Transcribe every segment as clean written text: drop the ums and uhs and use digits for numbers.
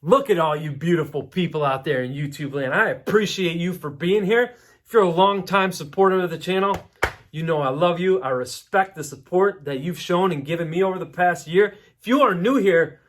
Look at all you beautiful people out there in YouTube land. I appreciate you for being here. If you're a longtime supporter of the channel, you know I love you. I respect the support that you've shown and given me over the past year. If you are new here,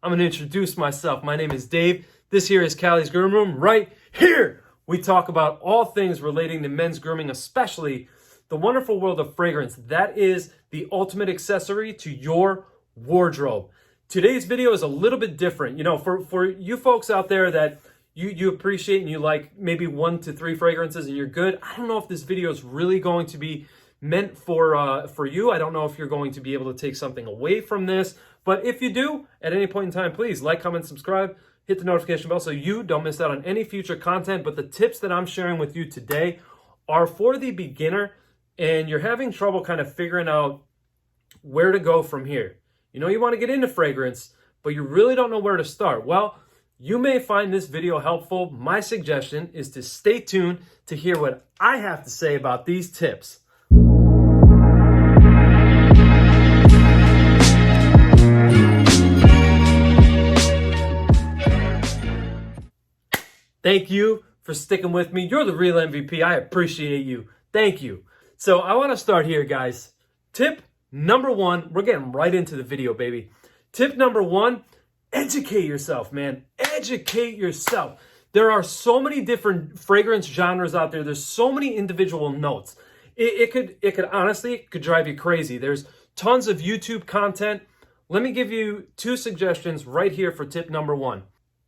I'm going to introduce myself. My name is Dave. This here is Calisgroomroom. Right here, we talk about all things relating to men's grooming, especially the wonderful world of fragrance. That is the ultimate accessory to your wardrobe. Today's video is a little bit different. You know, for you folks out there that you appreciate and you like maybe 1 to 3 fragrances and you're good. I don't know if this video is really going to be meant for you. I don't know if you're going to be able to take something away from this. But if you do, at any point in time, please like, comment, subscribe, hit the notification bell so you don't miss out on any future content. But the tips that I'm sharing with you today are for the beginner and you're having trouble kind of figuring out where to go from here. You know, you want to get into fragrance, but you really don't know where to start. Well, you may find this video helpful. My suggestion is to stay tuned to hear what I have to say about these tips. Thank you for sticking with me. You're the real MVP. I appreciate you. Thank you. So I want to start here, guys. Tip number 1, we're getting right into the video, baby. Tip number 1, educate yourself, man. Educate yourself. There are so many different fragrance genres out there. There's so many individual notes. It could honestly drive you crazy. There's tons of YouTube content. Let me give you 2 suggestions right here for tip number 1.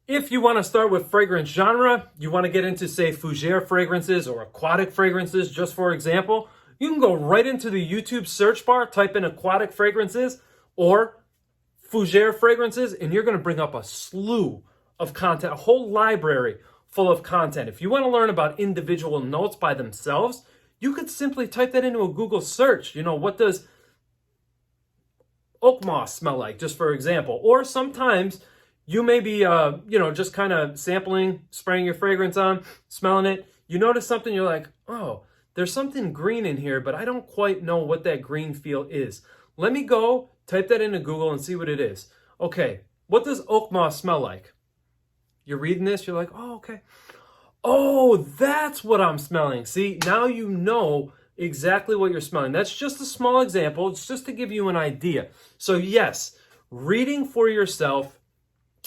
If you want to start with fragrance genre, you want to get into, say, fougere fragrances or aquatic fragrances, just for example, you can go right into the YouTube search bar, type in aquatic fragrances or fougere fragrances, and you're going to bring up a slew of content, a whole library full of content. If you want to learn about individual notes by themselves, you could simply type that into a Google search. You know, what does oak moss smell like, just for example? Or sometimes you may be, just kind of sampling, spraying your fragrance on, smelling it. You notice something, you're like, oh, there's something green in here, but I don't quite know what that green feel is. Let me go type that into Google and see what it is. Okay, what does oak moss smell like? You're reading this, you're like, oh, okay. Oh, that's what I'm smelling. See, now you know exactly what you're smelling. That's just a small example. It's just to give you an idea. So yes, reading for yourself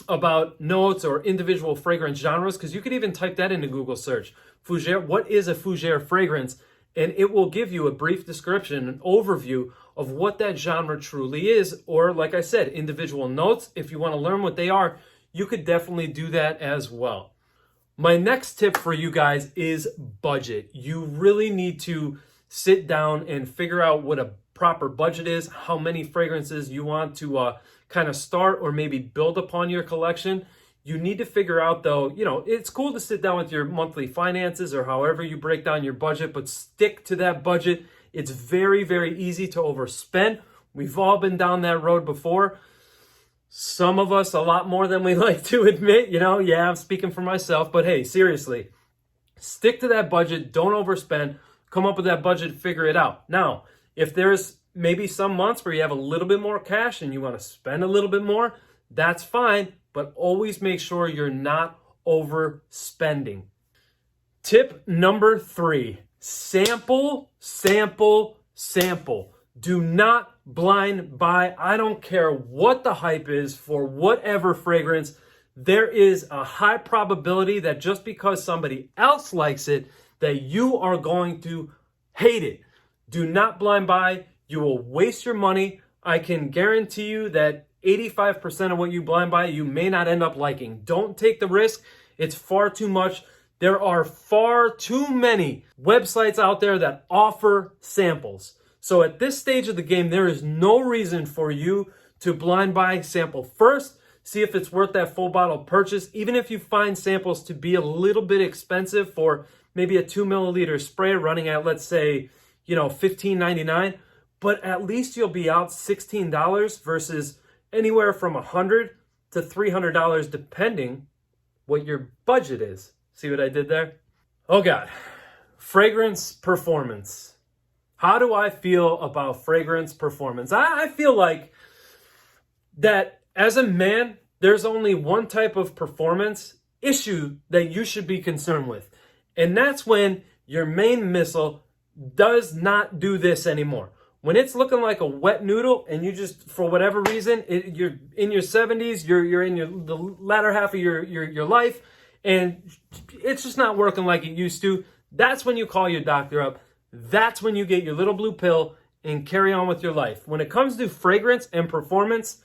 about notes or individual fragrance genres, because you could even type that into Google search. Fougere, what is a fougere fragrance? And it will give you a brief description, an overview of what that genre truly is. Or like I said, individual notes. If you want to learn what they are, you could definitely do that as well. My next tip for you guys is budget. You really need to sit down and figure out what a proper budget is, how many fragrances you want to kind of start or maybe build upon your collection. You need to figure out, though, you know, it's cool to sit down with your monthly finances or however you break down your budget, but stick to that budget. It's very, very easy to overspend. We've all been down that road before. Some of us a lot more than we like to admit, you know. Yeah, I'm speaking for myself, but hey, seriously, stick to that budget. Don't overspend. Come up with that budget, figure it out. Now, if there's maybe some months where you have a little bit more cash and you want to spend a little bit more, that's fine, but always make sure you're not overspending. Tip number 3, sample, sample, sample. Do not blind buy. I don't care what the hype is for whatever fragrance. There is a high probability that just because somebody else likes it, that you are going to hate it. Do not blind buy. You will waste your money. I can guarantee you that 85% of what you blind buy, you may not end up liking. Don't take the risk. It's far too much. There are far too many websites out there that offer samples. So at this stage of the game, there is no reason for you to blind buy. Sample first. See if it's worth that full bottle purchase. Even if you find samples to be a little bit expensive for maybe a 2 milliliter spray running at, let's say, $15.99. But at least you'll be out $16 versus anywhere from $100 to $300 depending what your budget is. See what I did there? Oh God. Fragrance performance. How do I feel about fragrance performance? I feel like that as a man, there's only one type of performance issue that you should be concerned with. And that's when your main missile does not do this anymore. When it's looking like a wet noodle and you just, for whatever reason, you're in your 70s, you're in the latter half of your life, and it's just not working like it used to, that's when you call your doctor up. That's when you get your little blue pill and carry on with your life. When it comes to fragrance and performance,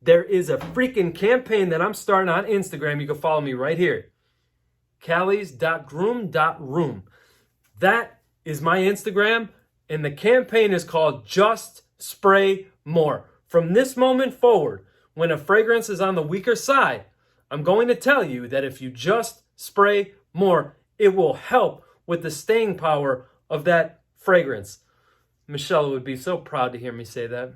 there is a freaking campaign that I'm starting on Instagram. You can follow me right here. Calisgroomroom. That is my Instagram, and the campaign is called Just Spray More. From this moment forward, when a fragrance is on the weaker side, I'm going to tell you that if you just spray more, it will help with the staying power of that fragrance. Michelle would be so proud to hear me say that.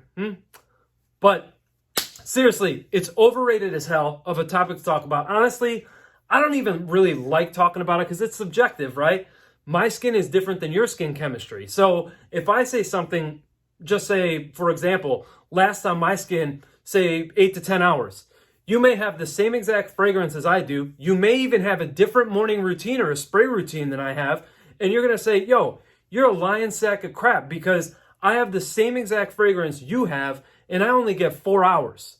But seriously, it's overrated as hell of a topic to talk about. Honestly, I don't even really like talking about it because it's subjective, right? My skin is different than your skin chemistry. So if I say something, just say, for example, lasts on my skin, say 8 to 10 hours. You may have the same exact fragrance as I do. You may even have a different morning routine or a spray routine than I have. And you're going to say, yo, you're a lying sack of crap because I have the same exact fragrance you have and I only get 4 hours.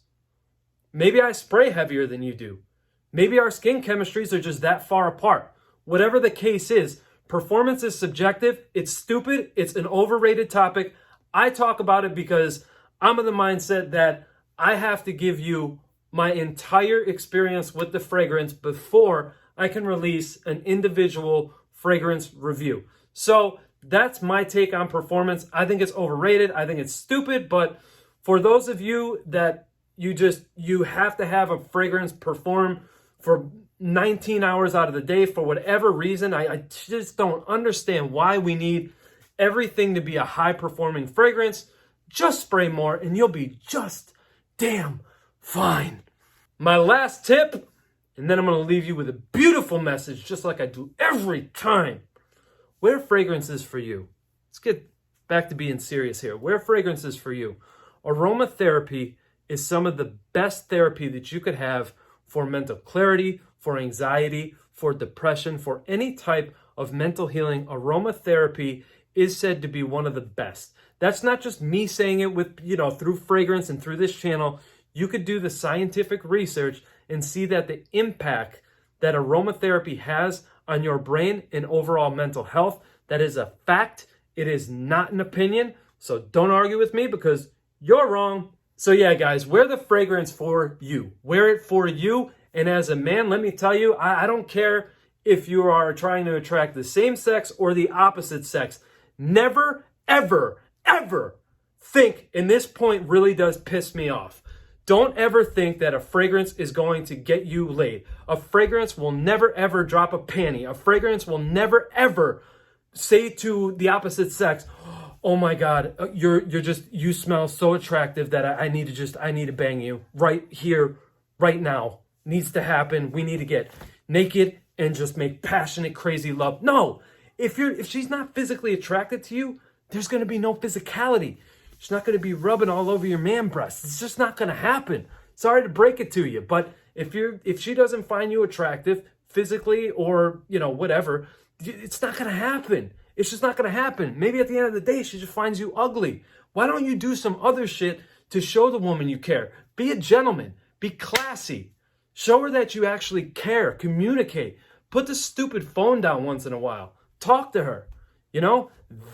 Maybe I spray heavier than you do. Maybe our skin chemistries are just that far apart. Whatever the case is, performance is subjective. It's stupid. It's an overrated topic. I talk about it because I'm of the mindset that I have to give you my entire experience with the fragrance before I can release an individual fragrance review. So that's my take on performance. I think it's overrated. I think it's stupid. But for those of you that you have to have a fragrance perform for 19 hours out of the day for whatever reason, I just don't understand why we need everything to be a high performing fragrance. Just spray more and you'll be just damn fine. My last tip, and then I'm going to leave you with a beautiful message just like I do every time. Wear fragrances for you. Let's get back to being serious here. Wear fragrances for you. Aromatherapy is some of the best therapy that you could have for mental clarity, for anxiety, for depression, for any type of mental healing. Aromatherapy is said to be one of the best. That's not just me saying it with, through fragrance and through this channel. You could do the scientific research and see that the impact that aromatherapy has on your brain and overall mental health, that is a fact. It is not an opinion. So don't argue with me because you're wrong. So yeah, guys, wear the fragrance for you. Wear it for you. And as a man, let me tell you, I don't care if you are trying to attract the same sex or the opposite sex. Never, ever, ever think, and this point really does piss me off, don't ever think that a fragrance is going to get you laid. A fragrance will never, ever drop a panty. A fragrance will never, ever say to the opposite sex, oh my God, you smell so attractive that I need to bang you right here, right now. Needs to happen. We need to get naked and just make passionate, crazy love. No, if she's not physically attracted to you, there's going to be no physicality. She's not going to be rubbing all over your man breasts. It's just not going to happen. Sorry to break it to you, but if she doesn't find you attractive physically or, whatever, it's not going to happen. It's just not going to happen. Maybe at the end of the day, she just finds you ugly. Why don't you do some other shit to show the woman you care? Be a gentleman. Be classy. Show her that you actually care. Communicate. Put the stupid phone down once in a while. Talk to her.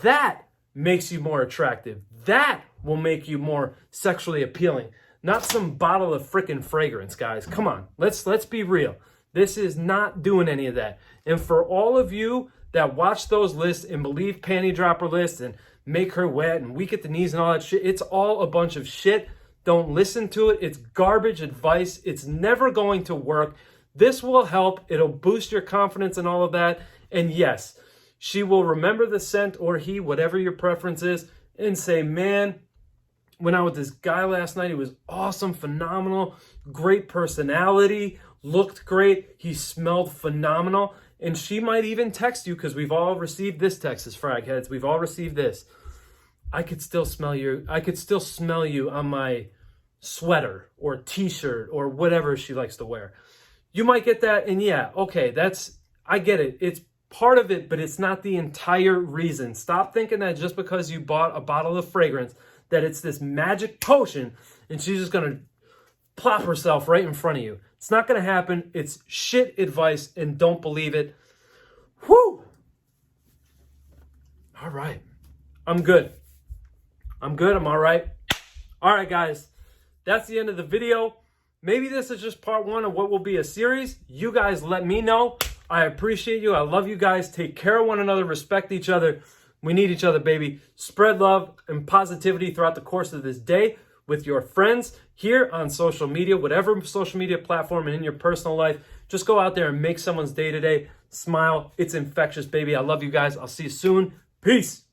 That makes you more attractive. That will make you more sexually appealing. Not some bottle of frickin' fragrance, guys. Come on. Let's be real. This is not doing any of that. And for all of you that watch those lists and believe panty dropper lists and make her wet and weak at the knees and all that shit, it's all a bunch of shit. Don't listen to it. It's garbage advice. It's never going to work. This will help. It'll boost your confidence and all of that. And yes, she will remember the scent, or he, whatever your preference is, and say, man, went out with this guy last night. He was awesome, phenomenal, great personality, looked great. He smelled phenomenal. And she might even text you, because we've all received this text as frag heads. We've all received this. I could still smell you on my sweater or t-shirt or whatever she likes to wear. You might get that, and yeah, okay, I get it. It's part of it, but it's not the entire reason. Stop thinking that just because you bought a bottle of fragrance that it's this magic potion and she's just gonna plop herself right in front of you. It's not gonna happen. It's shit advice, and don't believe it. Whew! All right. I'm good. I'm all right. All right, guys. That's the end of the video. Maybe this is just part one of what will be a series. You guys let me know. I appreciate you. I love you guys. Take care of one another. Respect each other. We need each other, baby. Spread love and positivity throughout the course of this day with your friends here on social media, whatever social media platform, and in your personal life. Just go out there and make someone's day today. Smile. It's infectious, baby. I love you guys. I'll see you soon. Peace.